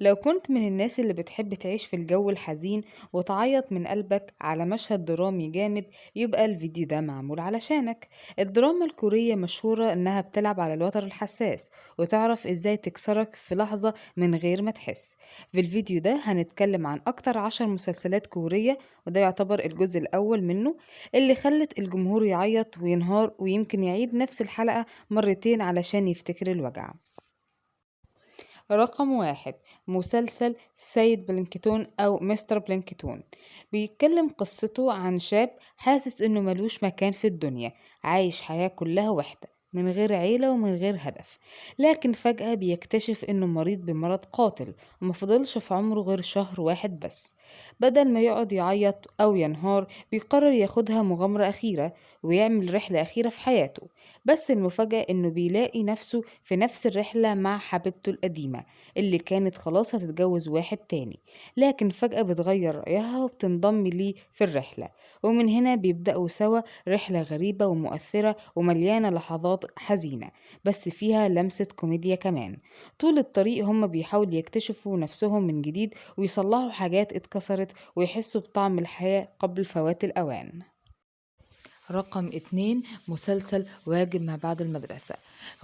لو كنت من الناس اللي بتحب تعيش في الجو الحزين وتعيط من قلبك على مشهد درامي جامد، يبقى الفيديو ده معمول علشانك. الدراما الكورية مشهورة إنها بتلعب على الوتر الحساس وتعرف إزاي تكسرك في لحظة من غير ما تحس. في الفيديو ده هنتكلم عن أكتر 10 مسلسلات كورية، وده يعتبر الجزء الأول منه، اللي خلت الجمهور يعيط وينهار ويمكن يعيد نفس الحلقة مرتين علشان يفتكر الوجع. رقم 1، مسلسل سيد بلنكتون أو مستر بلنكتون. بيتكلم قصته عن شاب حاسس إنه ملوش مكان في الدنيا، عايش حياة كلها وحدة من غير عيلة ومن غير هدف. لكن فجأة بيكتشف إنه مريض بمرض قاتل، ومفضلش في عمره غير شهر واحد بس. بدل ما يقعد يعيط أو ينهار، بيقرر ياخدها مغامرة أخيرة ويعمل رحلة أخيرة في حياته. بس المفاجأة إنه بيلاقي نفسه في نفس الرحلة مع حبيبته القديمة اللي كانت خلاص هتتجوز واحد تاني، لكن فجأة بتغير رأيها وبتنضم ليه في الرحلة. ومن هنا بيبدأوا سوا رحلة غريبة ومؤثرة ومليانة لحظات حزينة، بس فيها لمسة كوميديا كمان. طول الطريق هم بيحاولوا يكتشفوا نفسهم من جديد ويصلحوا حاجات اتكسرت ويحسوا بطعم الحياة قبل فوات الأوان. رقم 2، مسلسل واجب ما بعد المدرسة.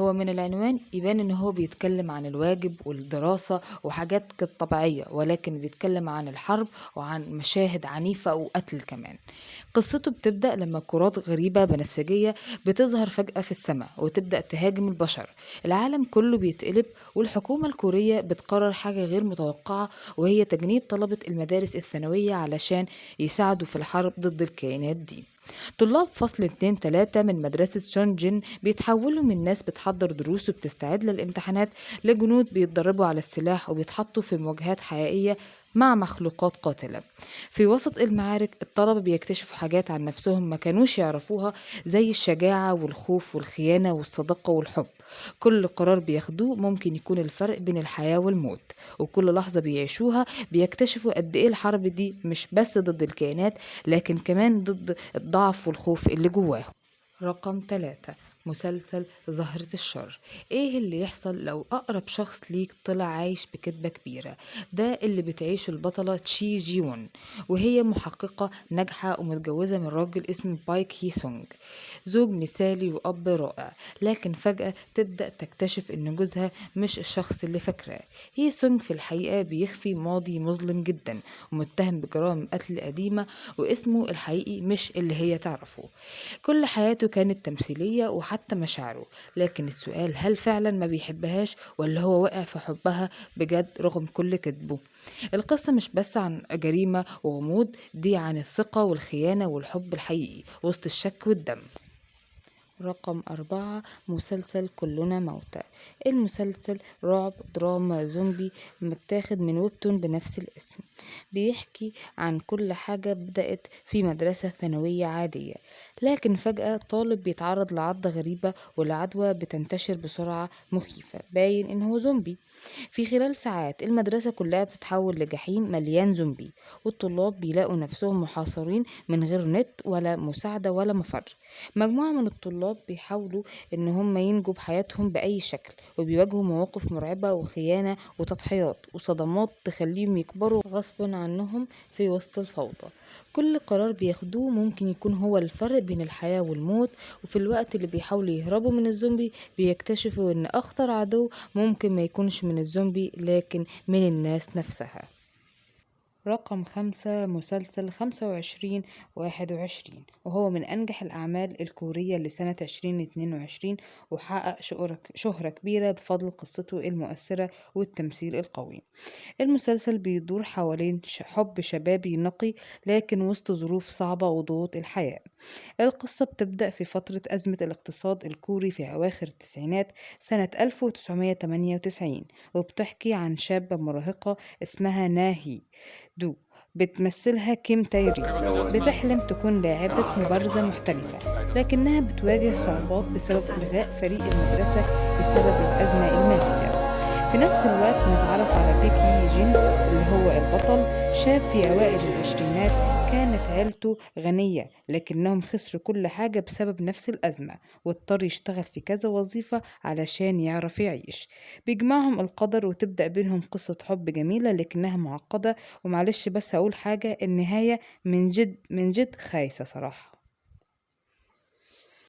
هو من العنوان يبان ان هو بيتكلم عن الواجب والدراسة وحاجات كانت طبيعية، ولكن بيتكلم عن الحرب وعن مشاهد عنيفة وقتل كمان. قصته بتبدأ لما كرات غريبة بنفسجية بتظهر فجأة في السماء وتبدأ تهاجم البشر. العالم كله بيتقلب، والحكومة الكورية بتقرر حاجة غير متوقعة، وهي تجنيد طلبة المدارس الثانوية علشان يساعدوا في الحرب ضد الكائنات دي. طلاب فصل 2-3 من مدرسة شونجين بيتحولوا من ناس بتحضر دروس وبتستعد للامتحانات لجنود بيتدربوا على السلاح وبيتحطوا في مواجهات حقيقية مع مخلوقات قاتلة. في وسط المعارك الطلبة بيكتشفوا حاجات عن نفسهم ما كانوش يعرفوها، زي الشجاعة والخوف والخيانة والصداقة والحب. كل قرار بياخدوه ممكن يكون الفرق بين الحياة والموت، وكل لحظة بيعيشوها بيكتشفوا قد ايه الحرب دي مش بس ضد الكائنات، لكن كمان ضد الضعف والخوف اللي جواهم. رقم 3، مسلسل زهرة الشر. ايه اللي يحصل لو اقرب شخص ليك طلع عايش بكذبة كبيرة؟ ده اللي بتعيشه البطلة تشي جيون، وهي محققة ناجحة ومتجوزة من راجل اسمه بايك هي سونج، زوج مثالي وأب رائع. لكن فجأة تبدأ تكتشف إن جوزها مش الشخص اللي فاكراه. هي سونج في الحقيقة بيخفي ماضي مظلم جدا ومتهم بجرائم قتل قديمة، واسمه الحقيقي مش اللي هي تعرفه. كل حياته كانت تمثيلية وحتى مشاعره، لكن السؤال هل فعلا ما بيحبهاش ولا هو وقع في حبها بجد رغم كل كذبه؟ القصة مش بس عن جريمة وغموض، دي عن الثقة والخيانة والحب الحقيقي وسط الشك والدم. رقم 4، مسلسل كلنا موتى. المسلسل رعب دراما زومبي متاخد من ويبتون بنفس الاسم. بيحكي عن كل حاجة بدأت في مدرسة ثانوية عادية، لكن فجأة طالب بيتعرض لعضة غريبة والعدوى بتنتشر بسرعة مخيفة، باين إنه زومبي. في خلال ساعات المدرسة كلها بتتحول لجحيم مليان زومبي، والطلاب بيلاقوا نفسهم محاصرين من غير نت ولا مساعدة ولا مفر. مجموعة من الطلاب بيحاولوا إن هم ينجوا بحياتهم بأي شكل، وبيواجهوا مواقف مرعبة وخيانة وتضحيات وصدمات تخليهم يكبروا غصب عنهم في وسط الفوضى. كل قرار بياخدوه ممكن يكون هو الفرق بين الحياة والموت، وفي الوقت اللي بيحاولوا يهربوا من الزومبي بيكتشفوا إن أخطر عدو ممكن ما يكونش من الزومبي لكن من الناس نفسها. رقم 5، مسلسل 25-21، وهو من أنجح الأعمال الكورية لسنة 2022، وحقق شهرة كبيرة بفضل قصته المؤثرة والتمثيل القوي. المسلسل بيدور حوالين حب شبابي نقي، لكن وسط ظروف صعبة وضغوط الحياة. القصة بتبدأ في فترة أزمة الاقتصاد الكوري في أواخر التسعينات سنة 1998، وبتحكي عن شابة مراهقة اسمها ناهي دو، بتمثلها كيم تايري. بتحلم تكون لاعبة مبارزة محترفة، لكنها بتواجه صعوبات بسبب إلغاء فريق المدرسة بسبب الأزمة المالية. في نفس الوقت نتعرف على بيكي جين اللي هو البطل، شاب في أوائل العشرينات كانت عيلته غنية لكنهم خسروا كل حاجة بسبب نفس الأزمة، واضطر يشتغل في كذا وظيفة علشان يعرف يعيش. بيجمعهم القدر وتبدأ بينهم قصة حب جميلة لكنها معقدة. ومعلش بس هقول حاجة، النهاية من جد من جد خايسة صراحة.